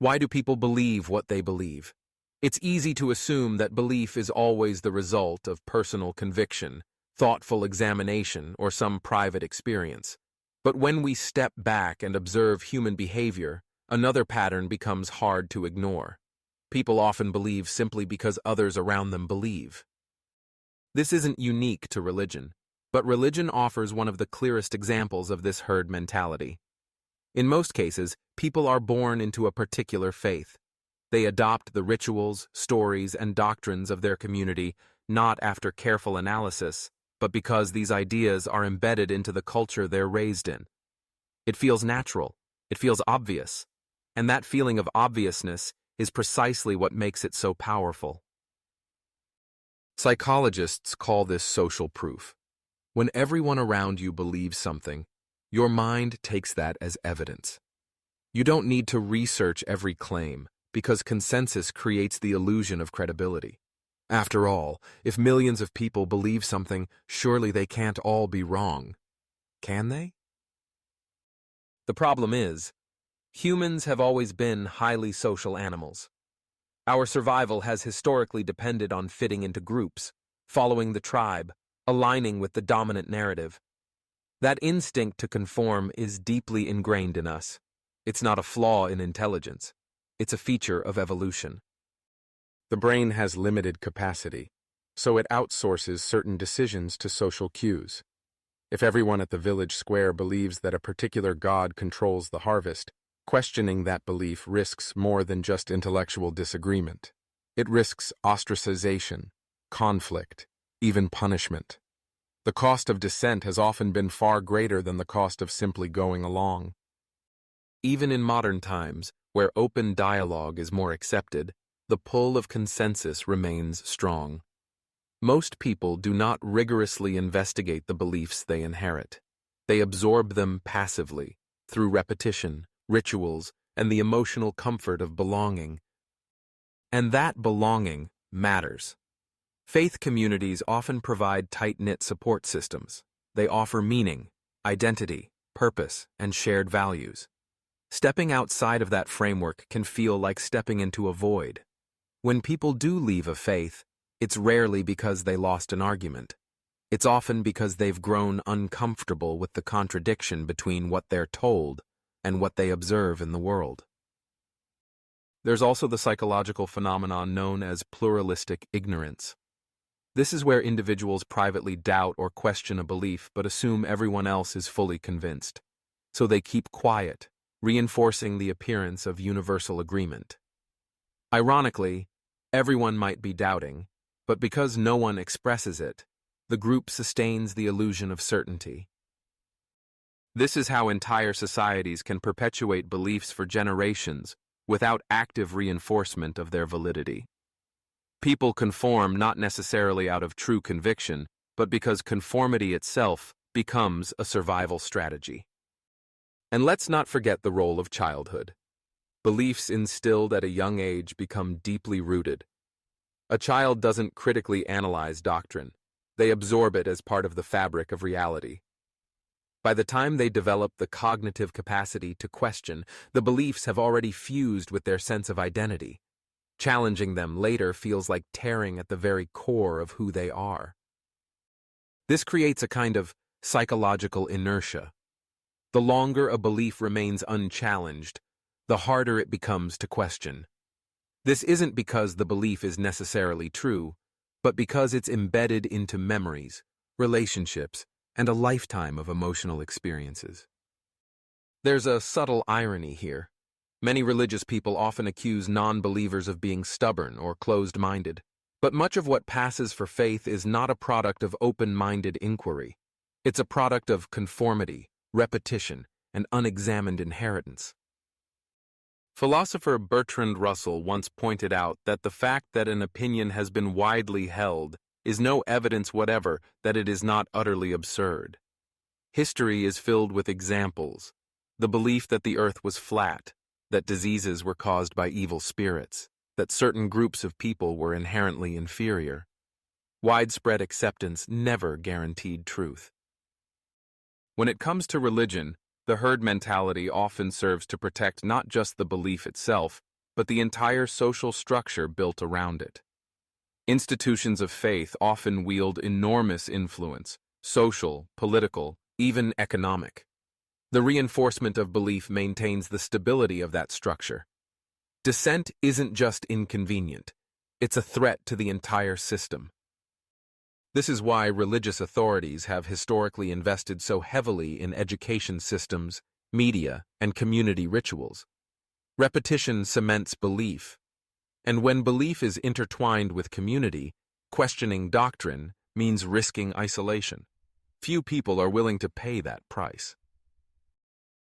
Why do people believe what they believe? It's easy to assume that belief is always the result of personal conviction, thoughtful examination, or some private experience. But when we step back and observe human behavior, another pattern becomes hard to ignore. People often believe simply because others around them believe. This isn't unique to religion, but religion offers one of the clearest examples of this herd mentality. In most cases, people are born into a particular faith. They adopt the rituals, stories, and doctrines of their community not after careful analysis, but because these ideas are embedded into the culture they're raised in. It feels natural, it feels obvious, and that feeling of obviousness is precisely what makes it so powerful. Psychologists call this social proof. When everyone around you believes something, your mind takes that as evidence. You don't need to research every claim, because consensus creates the illusion of credibility. After all, if millions of people believe something, surely they can't all be wrong. Can they? The problem is, humans have always been highly social animals. Our survival has historically depended on fitting into groups, following the tribe, aligning with the dominant narrative. That instinct to conform is deeply ingrained in us. It's not a flaw in intelligence. It's a feature of evolution. The brain has limited capacity, so it outsources certain decisions to social cues. If everyone at the village square believes that a particular god controls the harvest, questioning that belief risks more than just intellectual disagreement. It risks ostracization, conflict, even punishment. The cost of dissent has often been far greater than the cost of simply going along. Even in modern times, where open dialogue is more accepted, the pull of consensus remains strong. Most people do not rigorously investigate the beliefs they inherit. They absorb them passively, through repetition, rituals, and the emotional comfort of belonging. And that belonging matters. Faith communities often provide tight-knit support systems. They offer meaning, identity, purpose, and shared values. Stepping outside of that framework can feel like stepping into a void. When people do leave a faith, it's rarely because they lost an argument. It's often because they've grown uncomfortable with the contradiction between what they're told and what they observe in the world. There's also the psychological phenomenon known as pluralistic ignorance. This is where individuals privately doubt or question a belief but assume everyone else is fully convinced. So they keep quiet, reinforcing the appearance of universal agreement. Ironically, everyone might be doubting, but because no one expresses it, the group sustains the illusion of certainty. This is how entire societies can perpetuate beliefs for generations without active reinforcement of their validity. People conform not necessarily out of true conviction, but because conformity itself becomes a survival strategy. And let's not forget the role of childhood. Beliefs instilled at a young age become deeply rooted. A child doesn't critically analyze doctrine. They absorb it as part of the fabric of reality. By the time they develop the cognitive capacity to question, the beliefs have already fused with their sense of identity. Challenging them later feels like tearing at the very core of who they are. This creates a kind of psychological inertia. The longer a belief remains unchallenged, the harder it becomes to question. This isn't because the belief is necessarily true, but because it's embedded into memories, relationships, and a lifetime of emotional experiences. There's a subtle irony here. Many religious people often accuse non-believers of being stubborn or closed-minded, but much of what passes for faith is not a product of open-minded inquiry. It's a product of conformity, repetition, and unexamined inheritance. Philosopher Bertrand Russell once pointed out that the fact that an opinion has been widely held is no evidence whatever that it is not utterly absurd. History is filled with examples: the belief that the earth was flat, that diseases were caused by evil spirits, that certain groups of people were inherently inferior. Widespread acceptance never guaranteed truth. When it comes to religion, the herd mentality often serves to protect not just the belief itself, but the entire social structure built around it. Institutions of faith often wield enormous influence, social, political, even economic. The reinforcement of belief maintains the stability of that structure. Dissent isn't just inconvenient, it's a threat to the entire system. This is why religious authorities have historically invested so heavily in education systems, media, and community rituals. Repetition cements belief, and when belief is intertwined with community, questioning doctrine means risking isolation. Few people are willing to pay that price.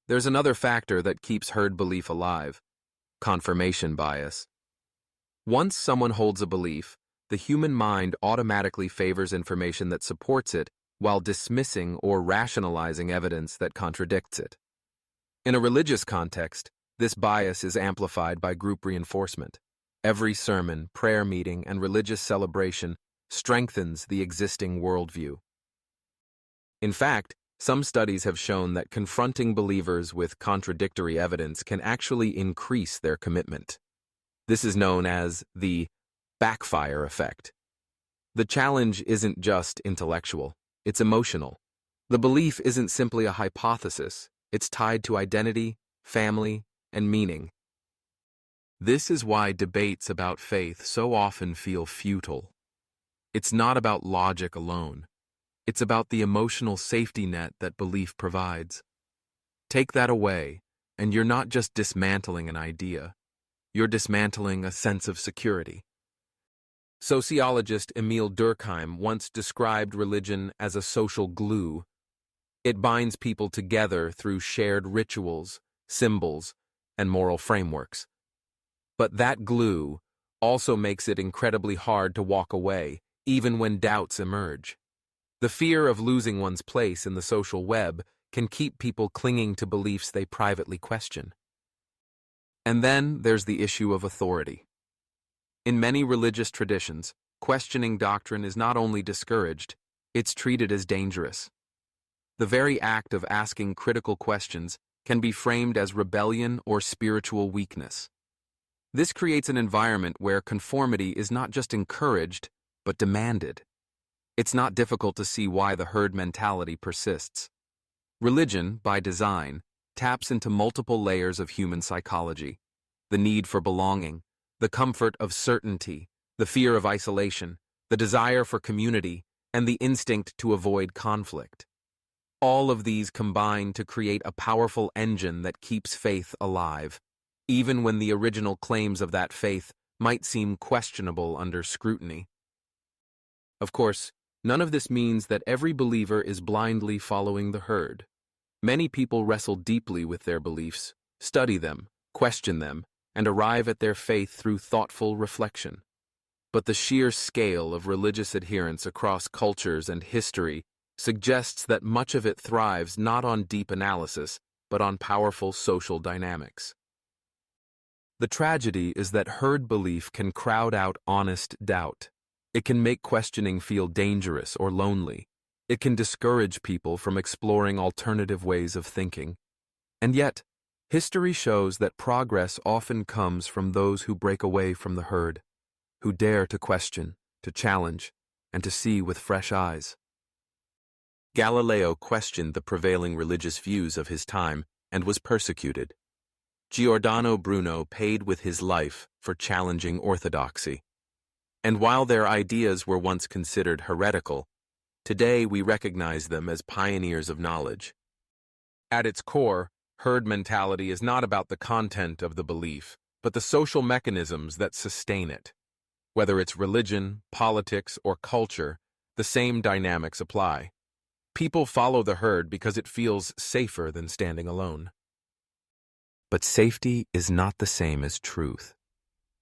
There's another factor that keeps herd belief alive: confirmation bias. Once someone holds a belief, the human mind automatically favors information that supports it while dismissing or rationalizing evidence that contradicts it. In a religious context, this bias is amplified by group reinforcement. Every sermon, prayer meeting, and religious celebration strengthens the existing worldview. In fact, some studies have shown that confronting believers with contradictory evidence can actually increase their commitment. This is known as the backfire effect. The challenge isn't just intellectual, it's emotional. The belief isn't simply a hypothesis, it's tied to identity, family, and meaning. This is why debates about faith so often feel futile. It's not about logic alone. It's about the emotional safety net that belief provides. Take that away, and you're not just dismantling an idea, you're dismantling a sense of security. Sociologist Emil Durkheim once described religion as a social glue. It binds people together through shared rituals, symbols, and moral frameworks. But that glue also makes it incredibly hard to walk away, even when doubts emerge. The fear of losing one's place in the social web can keep people clinging to beliefs they privately question. And then there's the issue of authority. In many religious traditions, questioning doctrine is not only discouraged, it's treated as dangerous. The very act of asking critical questions can be framed as rebellion or spiritual weakness. This creates an environment where conformity is not just encouraged, but demanded. It's not difficult to see why the herd mentality persists. Religion, by design, taps into multiple layers of human psychology: the need for belonging, the comfort of certainty, the fear of isolation, the desire for community, and the instinct to avoid conflict. All of these combine to create a powerful engine that keeps faith alive, even when the original claims of that faith might seem questionable under scrutiny. Of course, none of this means that every believer is blindly following the herd. Many people wrestle deeply with their beliefs, study them, question them, and arrive at their faith through thoughtful reflection. But the sheer scale of religious adherence across cultures and history suggests that much of it thrives not on deep analysis, but on powerful social dynamics. The tragedy is that herd belief can crowd out honest doubt. It can make questioning feel dangerous or lonely. It can discourage people from exploring alternative ways of thinking. And yet, history shows that progress often comes from those who break away from the herd, who dare to question, to challenge, and to see with fresh eyes. Galileo questioned the prevailing religious views of his time and was persecuted. Giordano Bruno paid with his life for challenging orthodoxy. And while their ideas were once considered heretical, today we recognize them as pioneers of knowledge. At its core, herd mentality is not about the content of the belief, but the social mechanisms that sustain it. Whether it's religion, politics, or culture, the same dynamics apply. People follow the herd because it feels safer than standing alone. But safety is not the same as truth.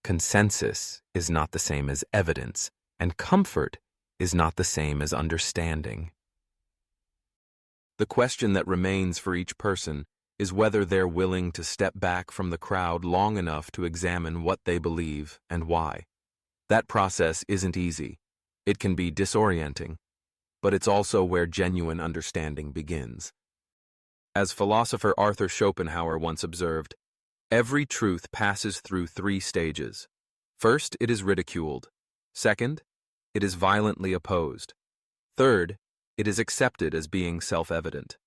Consensus is not the same as evidence, and comfort is not the same as understanding. The question that remains for each person is whether they're willing to step back from the crowd long enough to examine what they believe and why. That process isn't easy. It can be disorienting, but it's also where genuine understanding begins. As philosopher Arthur Schopenhauer once observed, Every truth passes through three stages. First, it is ridiculed. Second, it is violently opposed. Third, it is accepted as being self-evident.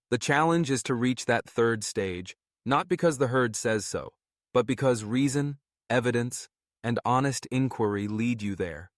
The challenge is to reach that third stage, not because the herd says so, but because reason, evidence, and honest inquiry lead you there.